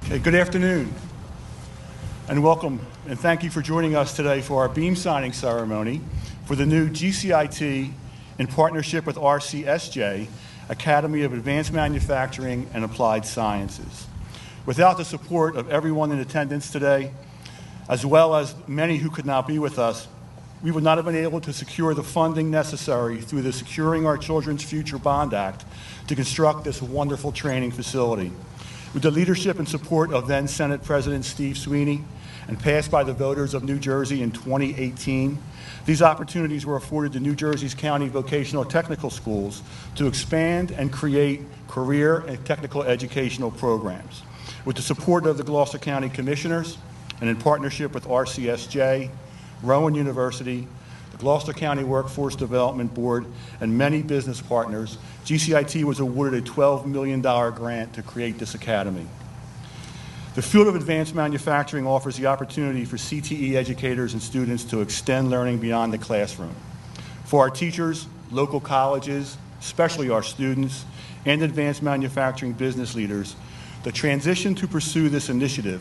Okay, good afternoon, and welcome, and thank you for joining us today for our beam signing ceremony for the new GCIT in partnership with RCSJ, Academy of Advanced Manufacturing and Applied Sciences. Without the support of everyone in attendance today, as well as many who could not be with us, we would not have been able to secure the funding necessary through the Securing Our Children's Future Bond Act to construct this wonderful training facility. With the leadership and support of then Senate President Steve Sweeney and passed by the voters of New Jersey in 2018, these opportunities were afforded to New Jersey's county vocational technical schools to expand and create career and technical educational programs. With the support of the Gloucester County Commissioners and in partnership with RCSJ, Rowan University, the Gloucester County Workforce Development Board, and many business partners, GCIT was awarded a $12 million grant to create this academy. The field of advanced manufacturing offers the opportunity for CTE educators and students to extend learning beyond the classroom. For our teachers, local colleges, especially our students, and advanced manufacturing business leaders, the transition to pursue this initiative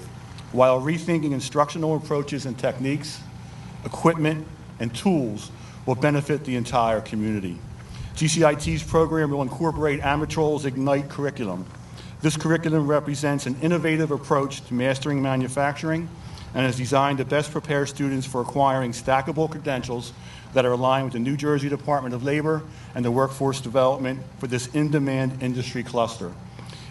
while rethinking instructional approaches and techniques, equipment, and tools will benefit the entire community. GCIT's program will incorporate Amatrol's Ignite curriculum. This curriculum represents an innovative approach to mastering manufacturing and is designed to best prepare students for acquiring stackable credentials that are aligned with the New Jersey Department of Labor and the workforce development for this in-demand industry cluster.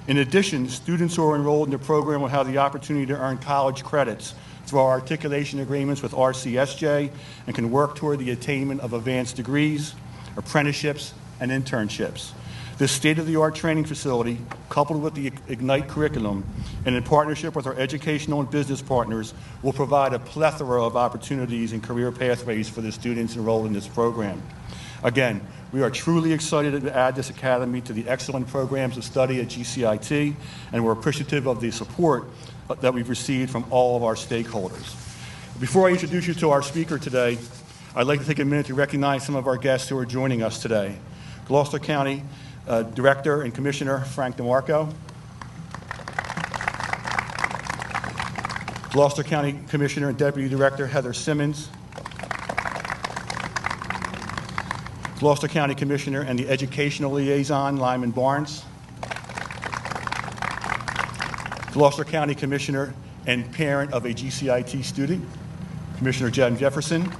In addition, students who are enrolled in the program will have the opportunity to earn college credits through our articulation agreements with RCSJ and can work toward the attainment of advanced degrees, apprenticeships, and internships. This state-of-the-art training facility, coupled with the Ignite curriculum and in partnership with our educational and business partners, will provide a plethora of opportunities and career pathways for the students enrolled in this program. Again, we are truly excited to add this academy to the excellent programs of study at GCIT, and we're appreciative of the support that we've received from all of our stakeholders. Before I introduce you to our speaker today, I'd like to take a minute to recognize some of our guests who are joining us today. Gloucester County Director and Commissioner Frank DeMarco, Gloucester County Commissioner and Deputy Director Heather Simmons, Gloucester County Commissioner and the Educational Liaison Lyman Barnes, Gloucester County Commissioner and parent of a GCIT student, Commissioner Jen Jefferson.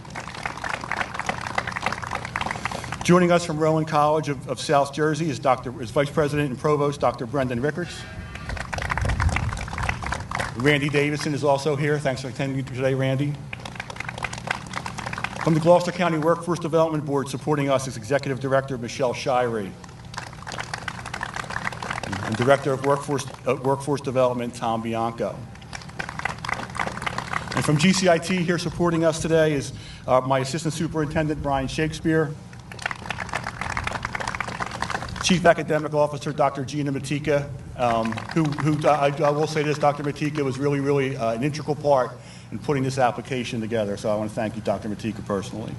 Joining us from Rowan College of South Jersey is Vice President and Provost Dr. Brendan Rickards. Randy Davison is also here. Thanks for attending today, Randy. From the Gloucester County Workforce Development Board, supporting us is Executive Director Michelle Shirey and Director of Workforce Development Tom Bianco. And from GCIT here supporting us today is my Assistant Superintendent Brian Shakespeare, Chief Academic Officer, Dr. Gina Matika, I will say this, Dr. Matika was really an integral part in putting this application together, so I want to thank you, Dr. Matika, personally.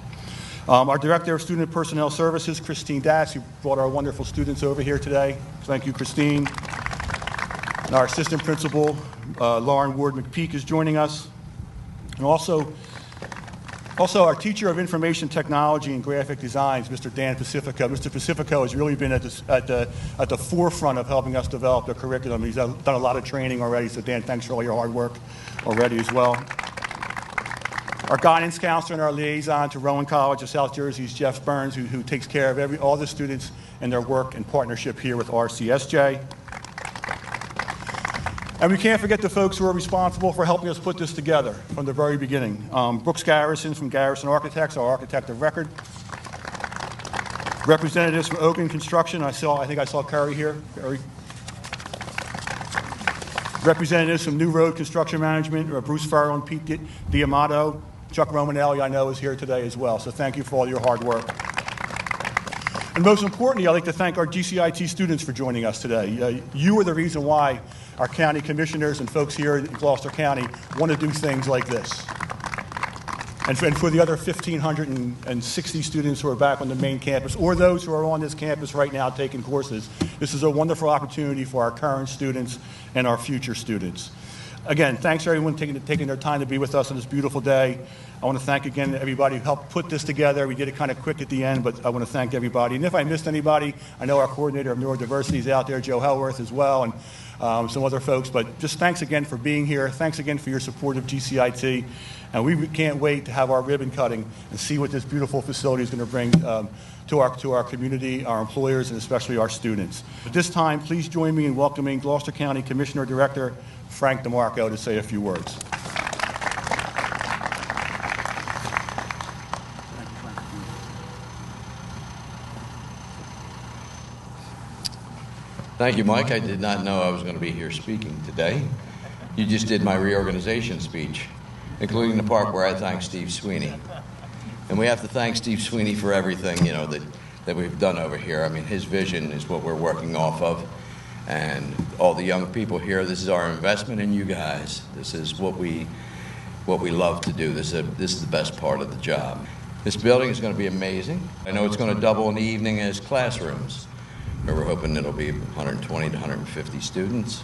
Our Director of Student Personnel Services, Christine Datz, who brought our wonderful students over here today. Thank you, Christine. And our Assistant Principal, Lauren Ward McPeak, is joining us. And also our Teacher of Information Technology and Graphic Designs, Mr. Dan Pacifico. Mr. Pacifico has really been at the forefront of helping us develop the curriculum. He's done a lot of training already, so Dan, thanks for all your hard work already as well. Our guidance counselor and our liaison to Rowan College of South Jersey is Jeff Burns, who takes care of all the students and their work in partnership here with RCSJ. And we can't forget the folks who are responsible for helping us put this together from the very beginning. Brooks Garrison from Garrison Architects, our architect of record. Representatives from Oakland Construction, I think I saw Curry here. Curry. Representatives from New Road Construction Management, Bruce Farrell and Pete Diamato. Chuck Romanelli, I know, is here today as well, so thank you for all your hard work. And most importantly, I'd like to thank our GCIT students for joining us today. You are the reason why our county commissioners and folks here in Gloucester County want to do things like this. And for the other 1,560 students who are back on the main campus, or those who are on this campus right now taking courses, this is a wonderful opportunity for our current students and our future students. Again, thanks for everyone taking their time to be with us on this beautiful day. I want to thank again everybody who helped put this together. We did it kind of quick at the end, but I want to thank everybody. And if I missed anybody, I know our coordinator of neurodiversity is out there, Joe Hellworth as well, and some other folks. But just thanks again for being here. Thanks again for your support of GCIT. And we can't wait to have our ribbon cutting and see what this beautiful facility is going to bring to our community, our employers, and especially our students. At this time, please join me in welcoming Gloucester County Commissioner Director Frank DeMarco to say a few words. Thank you, Mike. I did not know I was going to be here speaking today. You just did my reorganization speech, including the part where I thank Steve Sweeney. And we have to thank Steve Sweeney for everything, you know, that we've done over here. I mean, his vision is what we're working off of. And all the young people here, this is our investment in you guys. This is what we love to do. This is the best part of the job. This building is going to be amazing. I know it's going to double in the evening as classrooms. We're hoping it'll be 120 to 150 students.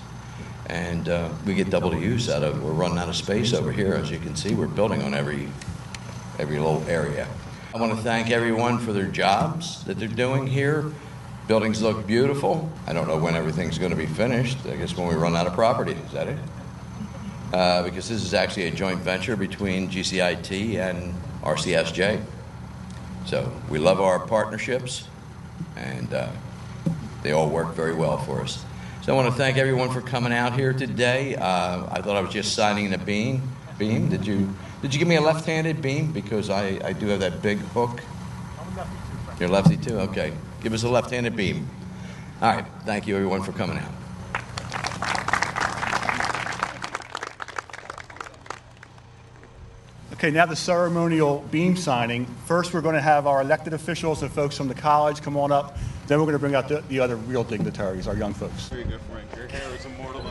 And we get double the use out of it. We're running out of space over here. As you can see, we're building on every little area. I want to thank everyone for their jobs that they're doing here. Buildings look beautiful. I don't know when everything's going to be finished. I guess when we run out of property. Is that it? Because this is actually a joint venture between GCIT and RCSJ. So we love our partnerships, and they all work very well for us. So I want to thank everyone for coming out here today. I thought I was just signing a beam. Did you give me a left-handed beam? Because I do have that big hook. I'm lefty too, Frank. You're lefty too? Okay. Give us a left-handed beam. All right. Thank you, everyone, for coming out. Okay, now the ceremonial beam signing. First, we're going to have our elected officials and folks from the college come on up. Then we're going to bring out the other real dignitaries, our young folks. Very good, Frank. Your hair is immortal.